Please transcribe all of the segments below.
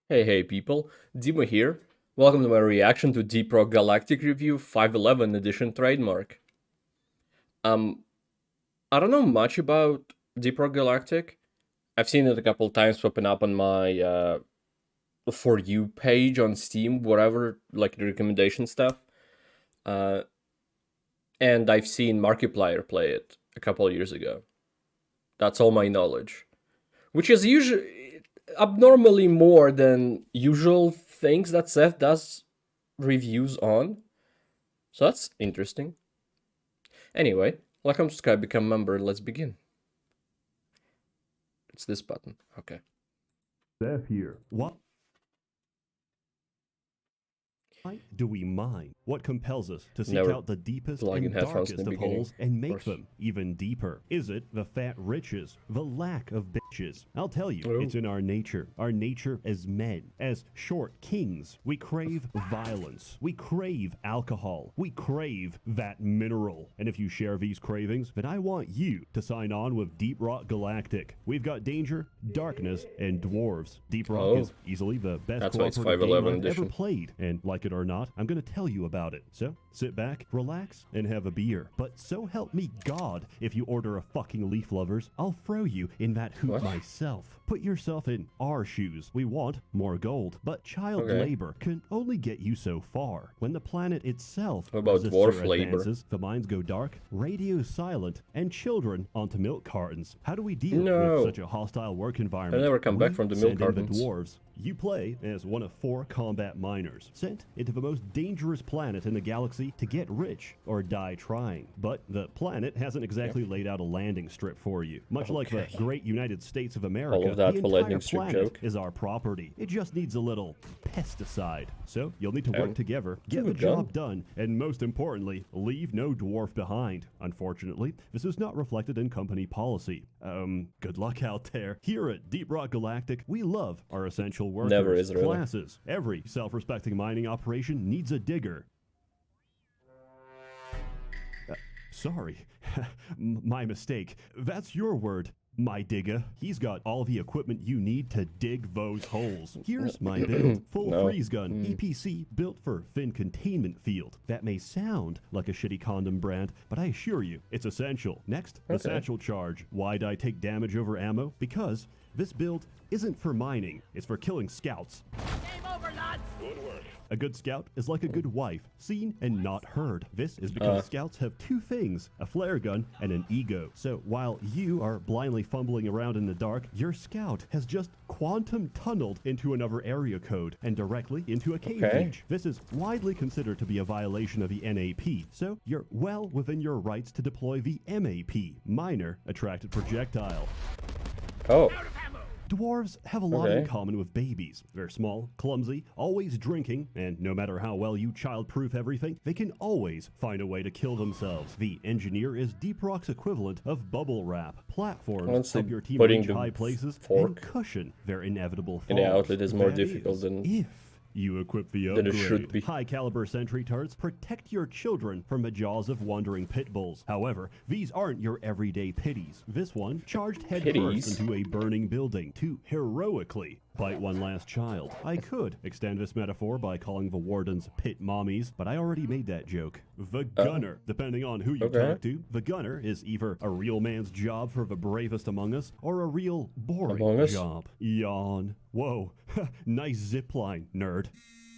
Hey people, Dima here. Welcome to my reaction to Deep Rock Galactic Review 511 edition trademark. Um, I don't know much about Deep Rock Galactic. I've seen it a couple times popping up on my For You page on Steam, whatever, like the recommendation stuff. Uh, and I've seen Markiplier play it a couple years ago. That's all my knowledge. Which is usually abnormally more than usual things that Seth does reviews on. So that's interesting. Anyway, welcome to Sky Become Member. Let's begin. It's this button. Okay. Steph here. Why do we mine? What compels us to seek Never out the deepest plug in and headphones in darkest the of beginning, holes and of make course. them even deeper? Is it the fat riches, the lack of bitches? I'll tell you, Oh. it's in our nature. Our nature as men, as short kings. We crave violence. We crave alcohol. We crave that mineral. And if you share these cravings, then I want you to sign on with Deep Rock Galactic. We've got danger, darkness, and dwarves. Deep Rock Oh. is easily the best That's why it's cooperative game 511 I've ever edition. played. And like it or not, I'm going to tell you about it. So sit back, relax, and have a beer. But so help me God, if you order a fucking Leaf Lovers, I'll throw you in that hoop What? myself. Put yourself in our shoes. We want more gold, but child Okay. labor can only get you so far. When the planet itself What about resists dwarf our labor? advances, the mines go dark, radio silent, and children onto milk cartons. How do we deal No. with such a hostile work environment? I'll never come back from the milk send in the cartons. dwarves. You play as one of 4 combat miners, sent into the most dangerous planet in the galaxy to get rich or die trying. But the planet hasn't exactly laid out a landing strip for you. Much like the Okay. great United States of America, All of that the for entire landing strip planet joke. is our property. It just needs a little pesticide. So you'll need to work Oh. together, get the job done, and most importantly, leave no dwarf behind. Unfortunately, this is not reflected in company policy. Good luck out there. Here at Deep Rock Galactic, we love our essential workers. Never is really. Classes. Every self-respecting mining operation needs a digger. Sorry, my mistake. That's your word, my digger. He's got all the equipment you need to dig those holes. Here's my build. Full No. freeze gun, EPC, built for fin containment field. That may sound like a shitty condom brand, but I assure you, it's essential. Next, the Okay. satchel charge. Why'd I take damage over ammo? Because this build isn't for mining, it's for killing scouts. Game over, lads! Good work. A good scout is like a good wife, seen and not heard. This is because scouts have 2 things, a flare gun and an ego. So while you are blindly fumbling around in the dark, your scout has just quantum tunneled into another area code and directly into a cave Okay. niche. This is widely considered to be a violation of the NAP, so you're well within your rights to deploy the MAP, Minor Attracted Projectile. Oh. Dwarves have a lot in Okay. common with babies. They're small, clumsy, always drinking, and no matter how well you childproof everything, they can always find a way to kill themselves. The engineer is Deep Rock's equivalent of bubble wrap. Platforms Honestly, help your team putting reach the high places fork and cushion their inevitable falls. in the outlet is more That difficult is, than if you equip the than it upgrade. should be. High caliber sentry turrets protect your children from the jaws of wandering pit bulls. However, these aren't your everyday pitties. This one charged headfirst Pitties? into a burning building to heroically bite one last child. I could extend this metaphor by calling the wardens pit mommies, but I already made that joke. The gunner, depending on who you Okay. talk to, the gunner is either a real man's job for the bravest among us or a real boring Among Us? job. Yawn. Whoa, nice zipline, nerd.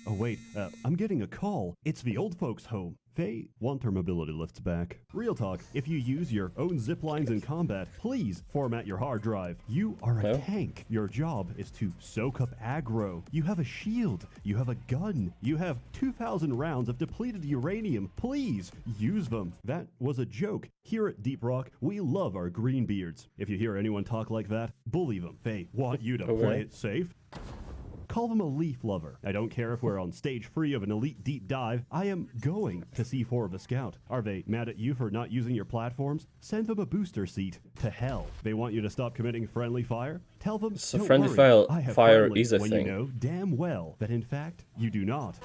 Oh wait, I'm getting a call. It's the old folks' home. They want their mobility lifts back. Real talk, if you use your own zip lines in combat, please format your hard drive. You are a Oh. tank. Your job is to soak up aggro. You have a shield. You have a gun. You have 2,000 rounds of depleted uranium. Please use them. That was a joke. Here at Deep Rock, we love our greenbeards. If you hear anyone talk like that, bully them. They want you to play it safe. Call them a leaf lover. I don't care if we're on stage 3 of an elite deep dive. I am going to C4 of a scout. Are they mad at you for not using your platforms? Send them a booster seat to hell. They want you to stop committing friendly fire? Tell them, So don't friendly worry, fire- I have fire friendly," is a when thing. you know damn well that in fact you do not.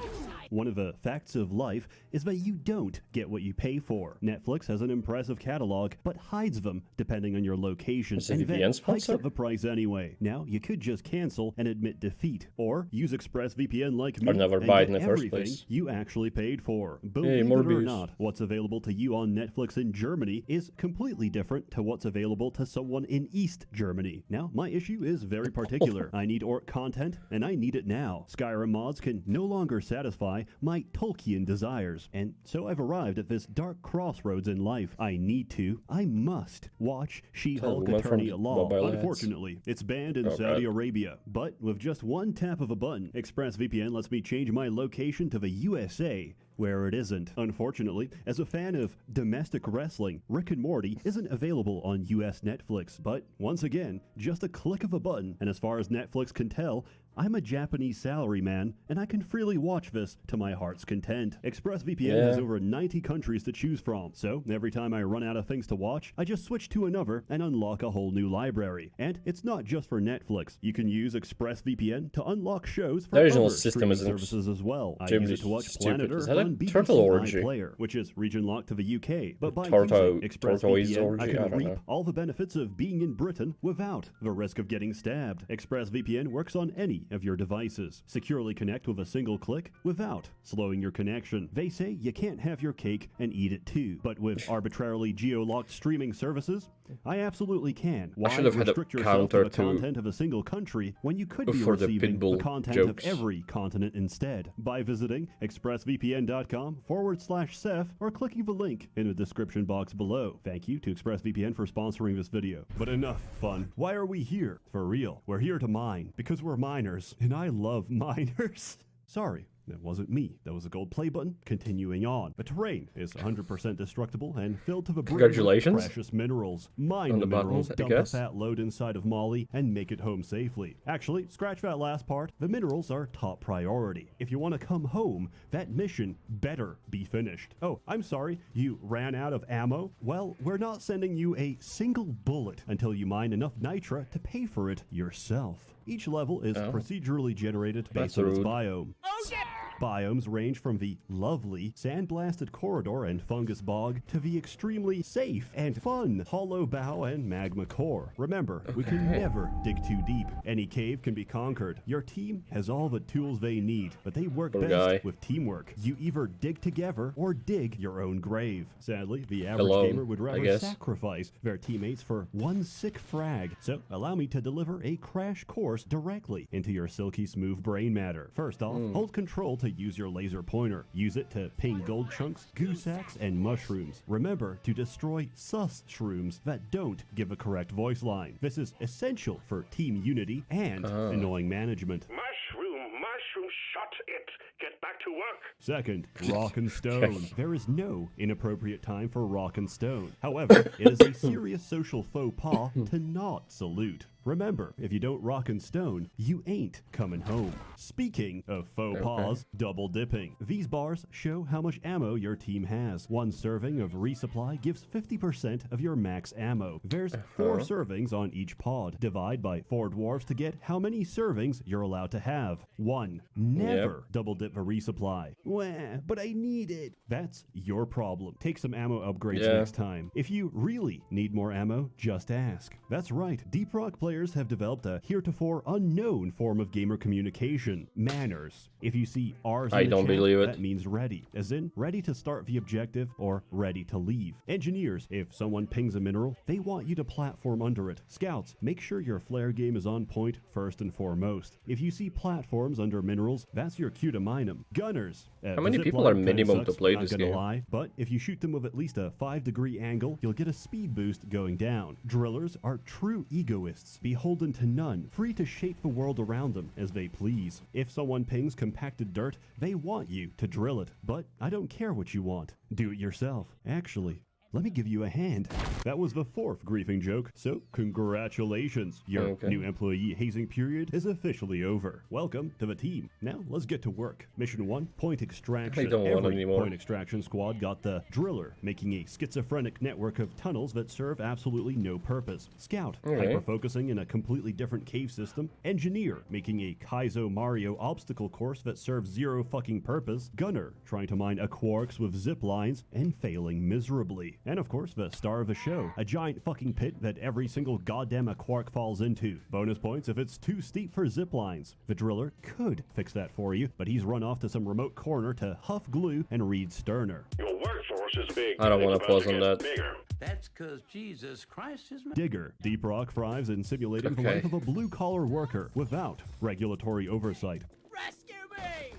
One of the facts of life is that you don't get what you pay for. Netflix has an impressive catalog, but hides them depending on your location, Is it and VPN then hikes sponsor? up the price anyway. Now, you could just cancel and admit defeat, or use ExpressVPN like me Or never and buy it get in the first everything place. you actually paid for. Hey, Believe it or Morbius. not, what's available to you on Netflix in Germany is completely different to what's available to someone in East Germany. Now, my issue is very particular. I need orc content, and I need it now. Skyrim mods can no longer satisfy my Tolkien desires, and so I've arrived at this dark crossroads in life. I must watch She-Hulk woman from Attorney at Law. Mobile Ads. Unfortunately, it's banned in Oh, Saudi God. Arabia, but with just one tap of a button, ExpressVPN lets me change my location to the USA, where it isn't. Unfortunately, as a fan of domestic wrestling, Rick and Morty isn't available on US Netflix, but once again, just a click of a button, and as far as Netflix can tell, I'm a Japanese salaryman, and I can freely watch this to my heart's content. ExpressVPN has over 90 countries to choose from, so every time I run out of things to watch, I just switch to another and unlock a whole new library. And it's not just for Netflix. You can use ExpressVPN to unlock shows for The original other system streaming isn't services as well. I use extremely it to watch stupid. Planet Is Earth that a on BBC turtle orgy? iPlayer, which is region locked to the UK. But by Tortoise using ExpressVPN, orgy? I I can don't reap know. all the benefits of being in Britain without the risk of getting stabbed. ExpressVPN works on any of your devices. Securely connect with a single click without slowing your connection. They say you can't have your cake and eat it too, but with arbitrarily geo-locked streaming services, I absolutely can. Why should have had a restrict yourself to counter the to- content of a single country when you could be for the receiving the Pitbull content jokes. of every continent instead by visiting expressvpn.com/Seth or clicking the link in the description box below. Thank you to ExpressVPN for sponsoring this video. But enough fun. Why are we here? For real. We're here to mine because we're miners, and I love miners. Sorry. That wasn't me. That was a gold play button. Continuing on. The terrain is 100% destructible and filled to the brim with Congratulations. precious minerals. Mine On the the minerals, buttons, I dump a guess. fat load inside of Molly, and make it home safely. Actually, scratch that last part. The minerals are top priority. If you want to come home, that mission better be finished. Oh, I'm sorry. You ran out of ammo? Well, we're not sending you a single bullet until you mine enough nitra to pay for it yourself. Each level is procedurally generated based That's on its rude. biome. Biomes range from the lovely sandblasted corridor and fungus bog to the extremely safe and fun hollow bow and magma core. Remember, we can never dig too deep. Any cave can be conquered. Your team has all the tools they need, but they work Poor best guy. with teamwork. You either dig together or dig your own grave. Sadly, the average Alone, gamer would I rather guess. sacrifice their teammates for one sick frag. So allow me to deliver a crash course directly into your silky smooth brain matter. First off, hold control to use your laser pointer. Use it to ping gold chunks, goo sacks, and mushrooms. Remember to destroy sus shrooms that don't give a correct voice line. This is essential for team unity and annoying management. Mushroom, shut it. Get back to work. Second, rock and stone. There is no inappropriate time for rock and stone. However, it is a serious social faux pas to not salute. Remember, if you don't rock and stone, you ain't coming home. Speaking of faux pas, double dipping. These bars show how much ammo your team has. One serving of resupply gives 50% of your max ammo. There's 4 servings on each pod. Divide by 4 dwarves to get how many servings you're allowed to have. 1. Never double dip the resupply. Wah, but I need it. That's your problem. Take some ammo upgrades next time. If you really need more ammo, just ask. That's right, Deep Rock players have developed a heretofore unknown form of gamer communication. Manners. If you see R's I in the don't chat, believe it. that means ready, as in ready to start the objective or ready to leave. Engineers, if someone pings a mineral, they want you to platform under it. Scouts, make sure your flare game is on point first and foremost. If you see platforms under minerals, that's your cue to mine them. Gunners. How many the people zipline are kinda minimum to sucks, play not this gonna game? lie, but if you shoot them with at least a 5-degree angle, you'll get a speed boost going down. Drillers are true egoists, beholden to none, free to shape the world around them as they please. If someone pings compacted dirt, they want you to drill it, but I don't care what you want. Do it yourself. Actually, Let me give you a hand. That was the 4th griefing joke, so congratulations. Your new employee hazing period is officially over. Welcome to the team. Now let's get to work. Mission 1, point extraction. I don't want Every anymore. point extraction squad got the driller, making a schizophrenic network of tunnels that serve absolutely no purpose. Scout, hyper-focusing in a completely different cave system. Engineer, making a Kaizo Mario obstacle course that serves zero fucking purpose. Gunner, trying to mine quarks with zip lines and failing miserably. And of course, the star of the show, a giant fucking pit that every single goddamn quark falls into. Bonus points if it's too steep for zip lines. The driller could fix that for you, but he's run off to some remote corner to huff glue and read Sterner. Your workforce is big. I don't It's want to about pause on get that. Bigger. That's because Jesus Christ is... Digger, Deep Rock thrives in simulating the life of a blue-collar worker without regulatory oversight. Rescue me!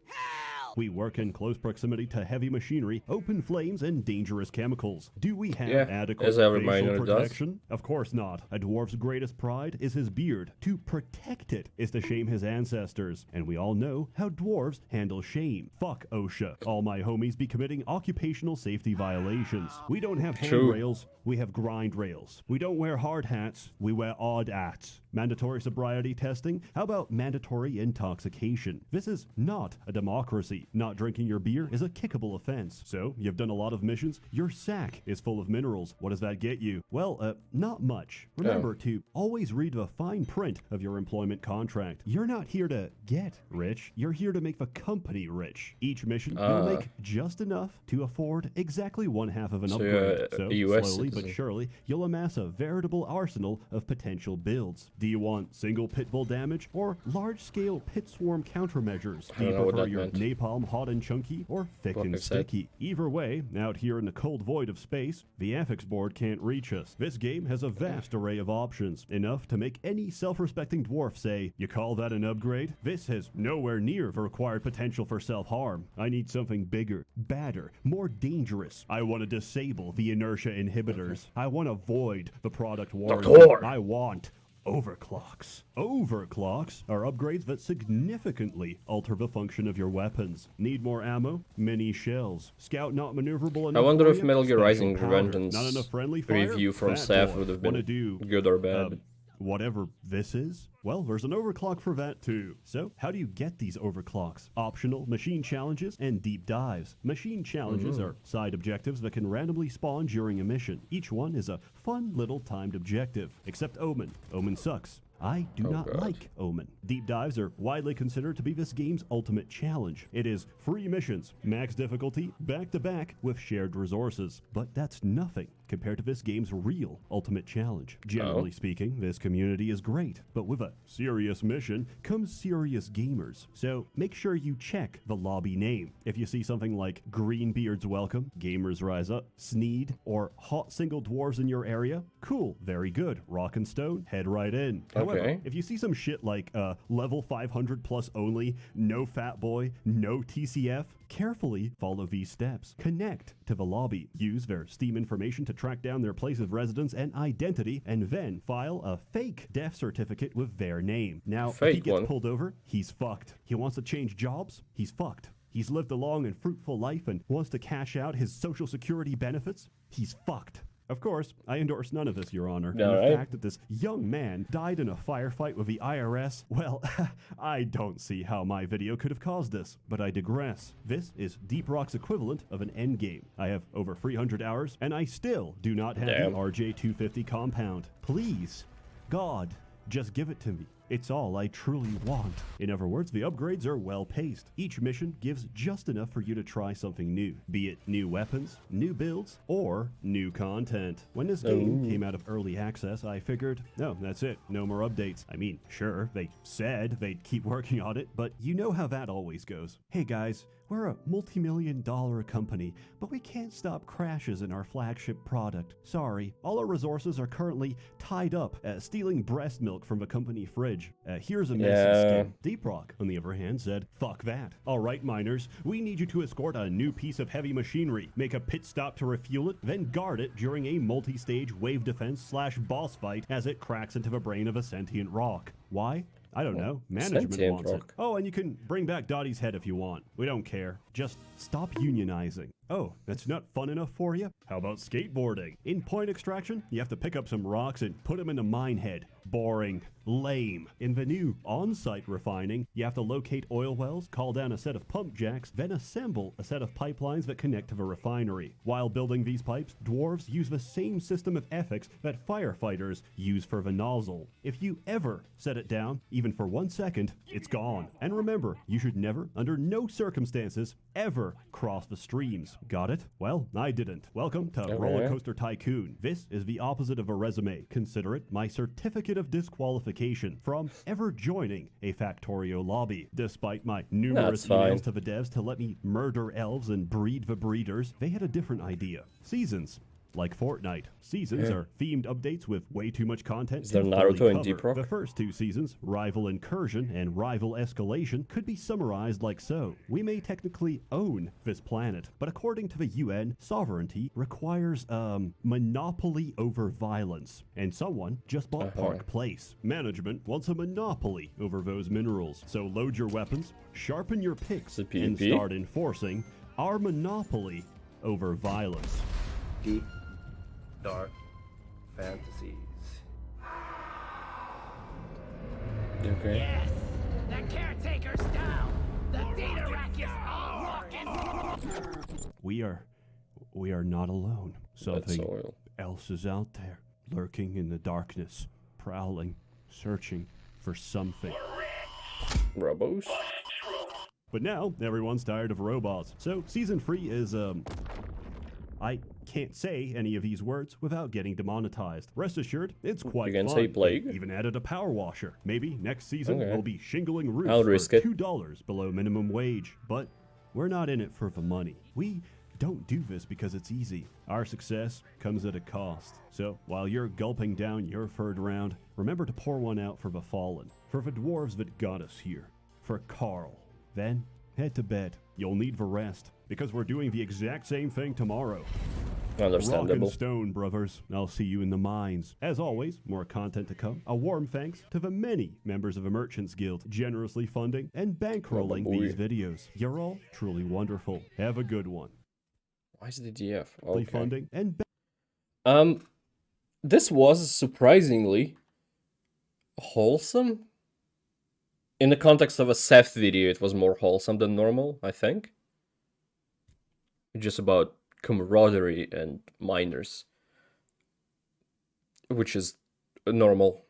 Help! We work in close proximity to heavy machinery, open flames, and dangerous chemicals. Do we have adequate as every facial miner does. protection? Of course not. A dwarf's greatest pride is his beard. To protect it is to shame his ancestors. And we all know how dwarves handle shame. Fuck OSHA. All my homies be committing occupational safety violations. We don't have handrails, we have grind rails. We don't wear hard hats, we wear odd hats. Mandatory sobriety testing? How about mandatory intoxication? This is not a democracy. Not drinking your beer is a kickable offense. So, you've done a lot of missions, your sack is full of minerals. What does that get you? Well, not much. Remember to always read the fine print of your employment contract. You're not here to get rich, you're here to make the company rich. Each mission, you'll make just enough to afford exactly one half of an upgrade. So, a US slowly citizen. but surely, you'll amass a veritable arsenal of potential builds. Do you want single pit bull damage or large-scale pit swarm countermeasures? Do you know what prefer that your meant. napalm hot and chunky or thick What and I said. sticky? Either way, out here in the cold void of space, the affix board can't reach us. This game has a vast array of options, enough to make any self-respecting dwarf say, "You call that an upgrade? This has nowhere near the required potential for self-harm. I need something bigger, badder, more dangerous. I want to disable the inertia inhibitors. I want to void the product warranty. Doctor! I want overclocks. Overclocks are upgrades that significantly alter the function of your weapons. Need more ammo? Mini shells. Scout not maneuverable enough. I wonder for if you? Metal Gear Special Rising powder. Revengeance Not enough friendly fire? review from Fat Seth boy. would have Wanna been do good or bad. whatever this is? Well, there's an overclock for that too. So, how do you get these overclocks? Optional machine challenges and deep dives. Machine challenges are side objectives that can randomly spawn during a mission. Each one is a fun little timed objective. Except Omen. Omen sucks. I do not God. like Omen. Deep dives are widely considered to be this game's ultimate challenge. It is free missions, max difficulty, back-to-back with shared resources. But that's nothing compared to this game's real ultimate challenge. Generally speaking, this community is great, but with a serious mission comes serious gamers. So make sure you check the lobby name. If you see something like Greenbeard's Welcome, Gamers Rise Up, Sneed, or Hot Single Dwarves in your area, cool, very good. Rock and Stone, head right in. However, if you see some shit like level 500 plus only, no Fat Boy, no TCF, carefully follow these steps. Connect to the lobby. Use their Steam information to track down their place of residence and identity, and then file a fake death certificate with their name. Now, if he Fake gets one. pulled over, he's fucked. He wants to change jobs, he's fucked. He's lived a long and fruitful life and wants to cash out his social security benefits, he's fucked. Of course, I endorse none of this, Your Honor. And the fact that this young man died in a firefight with the IRS, well, I don't see how my video could have caused this. But I digress. This is Deep Rock's equivalent of an endgame. I have over 300 hours, and I still do not have the RJ250 compound. Please, God, just give it to me. It's all I truly want. In other words, the upgrades are well paced. Each mission gives just enough for you to try something new, be it new weapons, new builds, or new content. When this game came out of early access, I figured, no, that's it, no more updates. I mean, sure, they said they'd keep working on it, but you know how that always goes. Hey guys, we're a multi-million-dollar company, but we can't stop crashes in our flagship product. Sorry, all our resources are currently tied up stealing breast milk from the company fridge. Here's a message skin. Deep Rock, on the other hand, said, fuck that. All right, miners, we need you to escort a new piece of heavy machinery, make a pit stop to refuel it, then guard it during a multi-stage wave defense / boss fight as it cracks into the brain of a sentient rock. Why? I don't know. Management Sentient wants it. rock. Oh, and you can bring back Dottie's head if you want. We don't care. Just stop unionizing. Oh, that's not fun enough for you? How about skateboarding? In point extraction, you have to pick up some rocks and put them in a mine head. Boring. Lame. In the new on-site refining, you have to locate oil wells, call down a set of pump jacks, then assemble a set of pipelines that connect to the refinery. While building these pipes, dwarves use the same system of ethics that firefighters use for the nozzle. If you ever set it down, even for 1 second, it's gone. And remember, you should never, under no circumstances, ever cross the streams. Got it? Well, I didn't. Welcome to Okay. Roller Coaster Tycoon. This is the opposite of a resume. Consider it my certificate of disqualification from ever joining a Factorio lobby. Despite my numerous That's fine. emails to the devs to let me murder elves and breed the breeders, they had a different idea. Seasons. Like Fortnite. Seasons Yeah. are themed updates with way too much content Is to there fully Naruto in cover. Deep Rock? The first two seasons, Rival Incursion and Rival Escalation, could be summarized like so. We may technically own this planet, but according to the UN, sovereignty requires, monopoly over violence. And someone just bought Park Place. Management wants a monopoly over those minerals. So load your weapons, sharpen your picks, Is it and PvP? start enforcing our monopoly over violence. Deep, dark fantasies. Okay. Yes! The caretaker's down! The data rack is all rockin'! We are not alone. That's Something oil. else is out there, lurking in the darkness, prowling, searching for something. Robos? But now, everyone's tired of robots. So, Season 3 is, I can't say any of these words without getting demonetized. Rest assured, it's quite You can fun. say plague? They even added a power washer. Maybe next season Okay. we'll be shingling roofs I'll for risk it. $2 below minimum wage. But we're not in it for the money. We don't do this because it's easy. Our success comes at a cost. So while you're gulping down your third round, remember to pour one out for the fallen, for the dwarves that got us here, for Carl. Then head to bed. You'll need the rest, because we're doing the exact same thing tomorrow. Rock and Understandable. stone, brothers. I'll see you in the mines. As always, more content to come. A warm thanks to the many members of the Merchants Guild generously funding and bankrolling Oh, boy. these videos. You're all truly wonderful. Have a good one. Why is the DF? Okay. Okay. Funding and This was surprisingly wholesome. In the context of a Seth video, it was more wholesome than normal, I think. Just about camaraderie and miners, which is normal.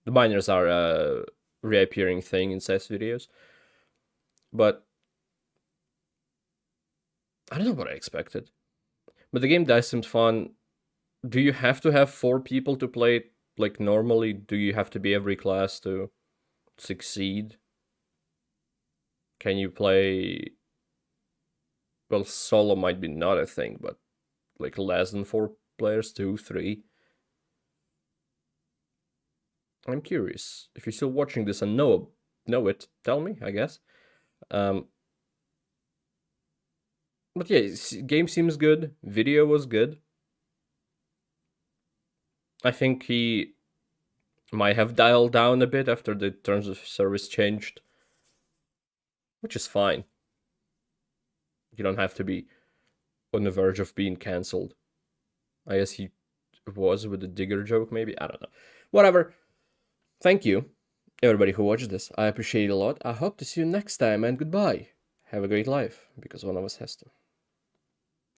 The miners are a reappearing thing in Seth's videos, but I don't know what I expected. But the game does seem fun. Do you have to have 4 people to play it like normally? Do you have to be every class to succeed? Can you play... Well, solo might be not a thing, but like less than 4 players, 2, 3. I'm curious. If you're still watching this and know it, tell me, I guess. But yeah, game seems good. Video was good. I think he might have dialed down a bit after the terms of service changed, which is fine. You don't have to be on the verge of being cancelled. I guess he was with the digger joke, maybe? I don't know. Whatever. Thank you, everybody who watched this. I appreciate it a lot. I hope to see you next time, and goodbye. Have a great life, because one of us has to.